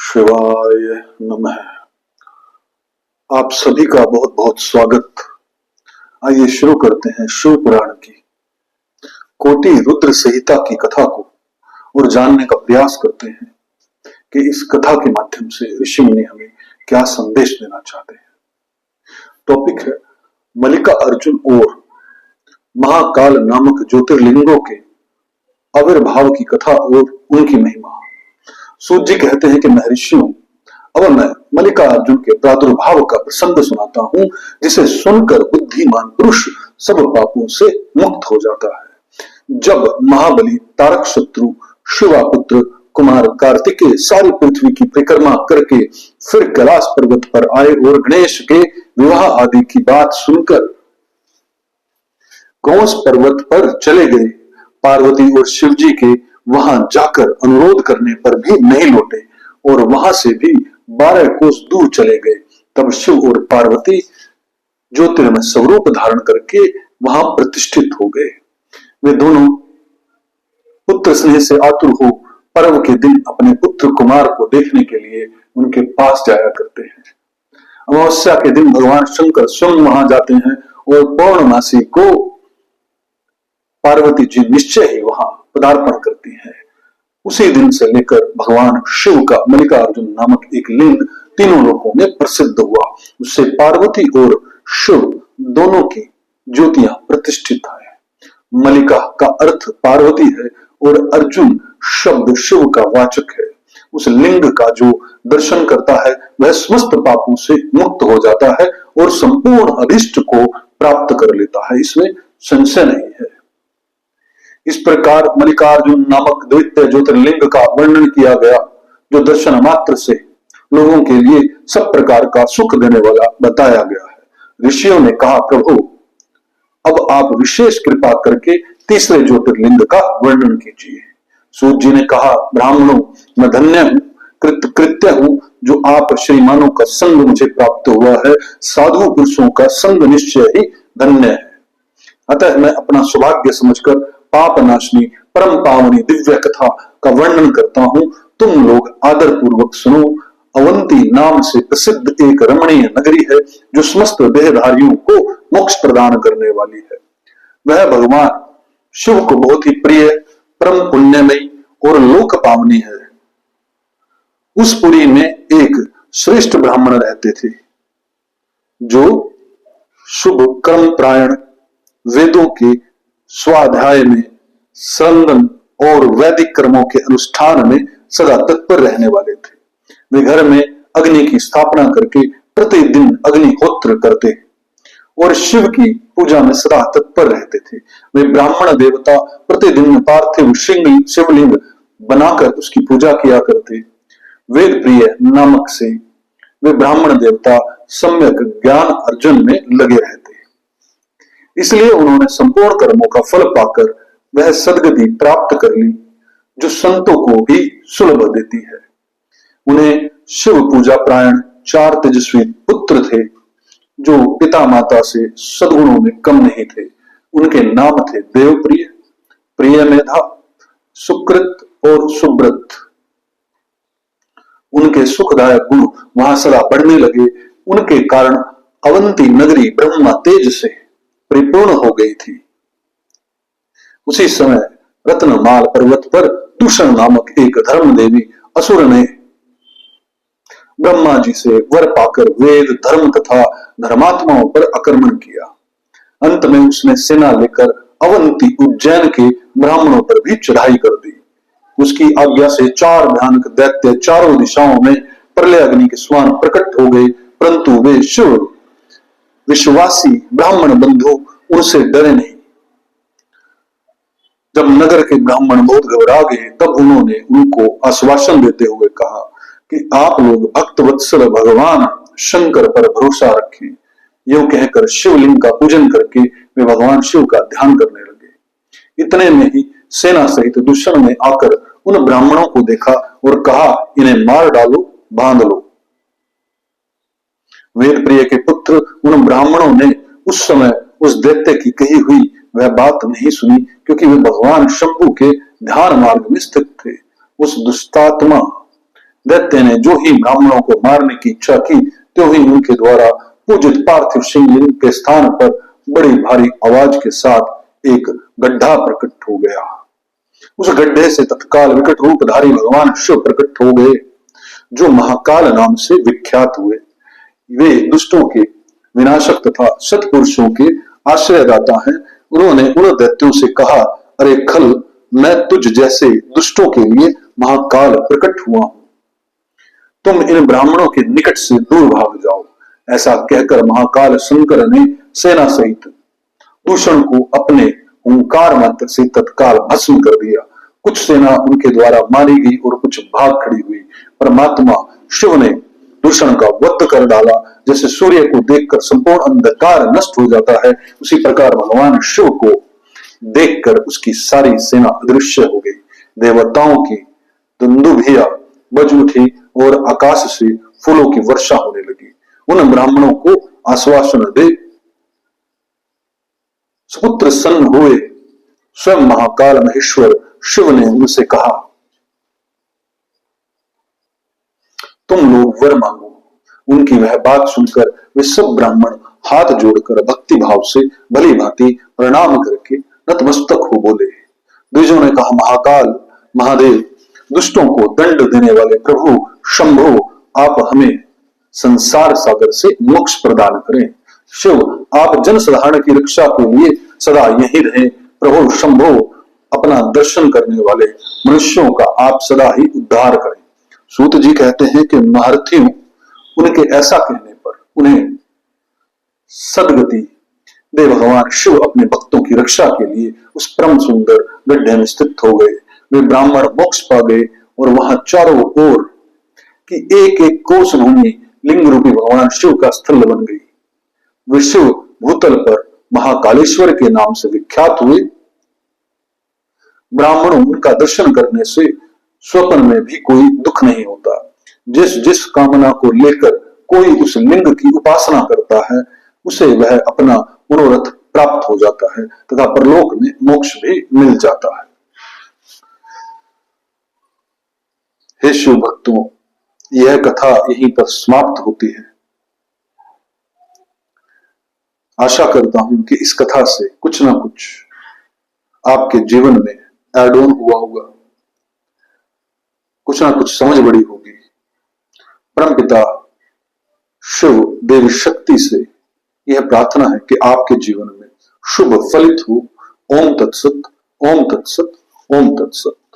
शिवाय नमः। आप सभी का बहुत बहुत स्वागत। आइए शुरू करते हैं शिव पुराण की कोटि रुद्र संहिता की कथा को और जानने का प्रयास करते हैं कि इस कथा के माध्यम से ऋषि मुनि हमें क्या संदेश देना चाहते हैं। टॉपिक है मल्लिका अर्जुन और महाकाल नामक ज्योतिर्लिंगों के आविर्भाव की कथा और उनकी महिमा। सूत जी कहते हैं कि महर्षियों, अब मैं मल्लिका अर्जुन के प्रादुर्भाव का प्रसंग सुनाता हूं, जिसे सुनकर बुद्धिमान पुरुष सब पापों से मुक्त हो जाता है। जब महाबली तारक शत्रु शिवापुत्र कुमार कार्तिकेय सारी पृथ्वी की परिक्रमा करके फिर कैलाश पर्वत पर आए और गणेश के विवाह आदि की बात सुनकर कौस पर्वत पर चले गए, पार्वती और शिव जी के वहां जाकर अनुरोध करने पर भी नहीं लौटे और वहां से भी 12 कोस दूर चले गए। तब शिव और पार्वती ज्योतिर्मय स्वरूप धारण करके वहां प्रतिष्ठित हो गए। वे दोनों पुत्र स्नेह से आतुर हो पर्व के दिन अपने पुत्र कुमार को देखने के लिए उनके पास जाया करते हैं। अमावस्या के दिन भगवान शंकर स्वयं वहां जाते हैं और पौर्णमासी को पार्वती जी निश्चय ही वहां पदार्पण करती हैं। उसी दिन से लेकर भगवान शिव का मल्लिका अर्जुन नामक एक लिंग तीनों लोकों में प्रसिद्ध हुआ। उससे पार्वती और शिव दोनों की ज्योतियां प्रतिष्ठित है। मल्लिका का अर्थ पार्वती है और अर्जुन शब्द शिव का वाचक है। उस लिंग का जो दर्शन करता है वह समस्त पापों से मुक्त हो जाता है और संपूर्ण अभिष्ट को प्राप्त कर लेता है, इसमें संशय नहीं है। इस प्रकार मल्लिकार्जुन नामक द्वितीय ज्योतिर्लिंग का वर्णन किया गया, जो दर्शन मात्र से लोगों के लिए सब प्रकार का सुख देने वाला बताया गया है। ऋषियों ने कहा, प्रभु अब आप विशेष कृपा करके तीसरे ज्योतिर्लिंग का वर्णन कीजिए। सूत जी ने कहा, ब्राह्मणों, मैं धन्य हूं, कृत्य हूं जो आप श्रीमानों का संग मुझे प्राप्त हुआ है। साधु पुरुषों का संग निश्चय ही धन्य है। अतः मैं अपना सौभाग्य समझकर पाप नाशनी परम पावनी दिव्य कथा का वर्णन करता हूं। तुम लोग आदर पूर्वक सुनो। अवंती नाम से प्रसिद्ध एक रमणीय नगरी है, जो समस्त देहधारियों को मोक्ष प्रदान करने वाली है। वह भगवान शिव को बहुत ही प्रिय, परम पुण्यमयी और लोक पावनी है। उस पुरी में एक श्रेष्ठ ब्राह्मण रहते थे, जो शुभ कर्म प्रायण, वेदों के स्वाध्याय में, संगम और वैदिक कर्मों के अनुष्ठान में सदा तत्पर रहने वाले थे। वे घर में अग्नि की स्थापना करके प्रतिदिन अग्निहोत्र करते और शिव की पूजा में सदा तत्पर रहते थे। वे ब्राह्मण देवता प्रतिदिन पार्थिव शिवलिंग बनाकर उसकी पूजा किया करते। वेद प्रिय नामक से वे ब्राह्मण देवता सम्यक ज्ञान अर्जन में लगे रहते। इसलिए उन्होंने संपूर्ण कर्मों का फल पाकर वह सदगति प्राप्त कर ली, जो संतों को भी सुलभ देती है। उन्हें शिव पूजा प्रायण 4 तेजस्वी पुत्र थे, जो पिता माता से सद्गुणों में कम नहीं थे। उनके नाम थे देवप्रिय, प्रियमेधा, सुकृत और सुब्रत। उनके सुखदायक गुण वहां सदा बढ़ने लगे। उनके कारण अवंती नगरी ब्रह्मा तेज से परिपूर्ण हो गई थी। उसी समय रत्नमाल पर्वत पर दूषण नामक एक धर्म देवी असुर ने ब्रह्मा जी से वर पाकर वेद, धर्म तथा धर्मात्माओं पर आक्रमण किया। अंत में उसने सेना लेकर अवंती उज्जैन के ब्राह्मणों पर भी चढ़ाई कर दी। उसकी आज्ञा से 4 भयानक दैत्य चारों दिशाओं में प्रलय अग्नि के समान प्रकट हो गए, परंतु वे शिव विश्वासी ब्राह्मण बंधु उनसे डरे नहीं। जब नगर के ब्राह्मण बहुत घबरा गए, तब उन्होंने उनको आश्वासन देते हुए कहा कि आप लोग भक्त वत्सल भगवान शंकर पर भरोसा रखें। यूं कहकर शिवलिंग का पूजन करके वे भगवान शिव का ध्यान करने लगे। इतने में ही सेना सहित दुष्मन ने आकर उन ब्राह्मणों को देखा और कहा, इन्हें मार डालो, बांध लो। वेद प्रिय के पुत्र उन ब्राह्मणों ने उस समय उस दैत्य की कही हुई वह बात नहीं सुनी, क्योंकि वे भगवान शंभु के ध्यान मार्ग में स्थित थे। उस दुष्टात्मा दैत्य ने जो ही ब्राह्मणों को मारने की इच्छा की, त्यों ही उनके द्वारा पूजित पार्थिव शिवलिंग के स्थान पर बड़ी भारी आवाज के साथ एक गड्ढा प्रकट हो गया। उस गड्ढे से तत्काल विकट रूपधारी भगवान शिव प्रकट हो गए, जो महाकाल नाम से विख्यात हुए। वे दुष्टों के विनाशक तथा सत्पुरुषों के आश्रयदाता हैं। उन्होंने उन दैत्यों से कहा, अरे खल, मैं तुझ जैसे दुष्टों के लिए महाकाल प्रकट हुआ हूं, तुम इन ब्राह्मणों के निकट से दूर भाग जाओ। ऐसा कहकर महाकाल शंकर ने सेना सहित दूषण को अपने ओंकार मंत्र से तत्काल भस्म कर दिया। कुछ सेना उनके द्वारा मारी गई और कुछ भाग खड़ी हुई। परमात्मा शिव ने दूषण का वध कर डाला। जैसे सूर्य को देखकर संपूर्ण अंधकार नष्ट हो जाता है, उसी प्रकार भगवान शिव को देखकर उसकी सारी सेना अदृश्य हो गई। देवताओं की दुंदुभिया बज उठी और आकाश से फूलों की वर्षा होने लगी। उन ब्राह्मणों को आश्वासन दे सुपुत्र सन्न हुए स्वयं महाकाल महेश्वर शिव ने उनसे कहा, तुम लोग वर मांगो। उनकी वह बात सुनकर वे सब ब्राह्मण हाथ जोड़कर भक्ति भाव से भली भांति प्रणाम करके नतमस्तक हो बोले। द्विजों ने कहा, महाकाल महादेव, दुष्टों को दंड देने वाले प्रभु शंभो, आप हमें संसार सागर से मोक्ष प्रदान करें। शिव, आप जन साधारण की रक्षा के लिए सदा यही रहें। प्रभु शंभो, अपना दर्शन करने वाले मनुष्यों का आप सदा ही उद्धार करें। सूत जी कहते हैं कि महारथियों, उनके ऐसा कहने पर उन्हें सदगति दे भगवान शिव अपने भक्तों की रक्षा के लिए उस परम सुंदर गड्ढे में स्थित हो गए। वे ब्राह्मण मोक्ष पा गए और वहां चारों ओर की एक एक कोस भूमि लिंग रूपी भगवान शिव का स्थल बन गई। वे शिव भूतल पर महाकालेश्वर के नाम से विख्यात हुए। ब्राह्मणों, उनका दर्शन करने से स्वप्न में भी कोई दुख नहीं होता। जिस जिस कामना को लेकर कोई उस लिंग की उपासना करता है, उसे वह अपना मनोरथ प्राप्त हो जाता है तथा परलोक में मोक्ष भी मिल जाता है। हे शिव भक्तों, यह कथा यहीं पर समाप्त होती है। आशा करता हूं कि इस कथा से कुछ ना कुछ आपके जीवन में एड ऑन हुआ होगा, कुछ ना कुछ समझ बड़ी होगी। परमपिता शिव देवी शक्ति से यह प्रार्थना है कि आपके जीवन में शुभ फलित हो। ओम तत्सत, ओम तत्सत, ओम तत्सत।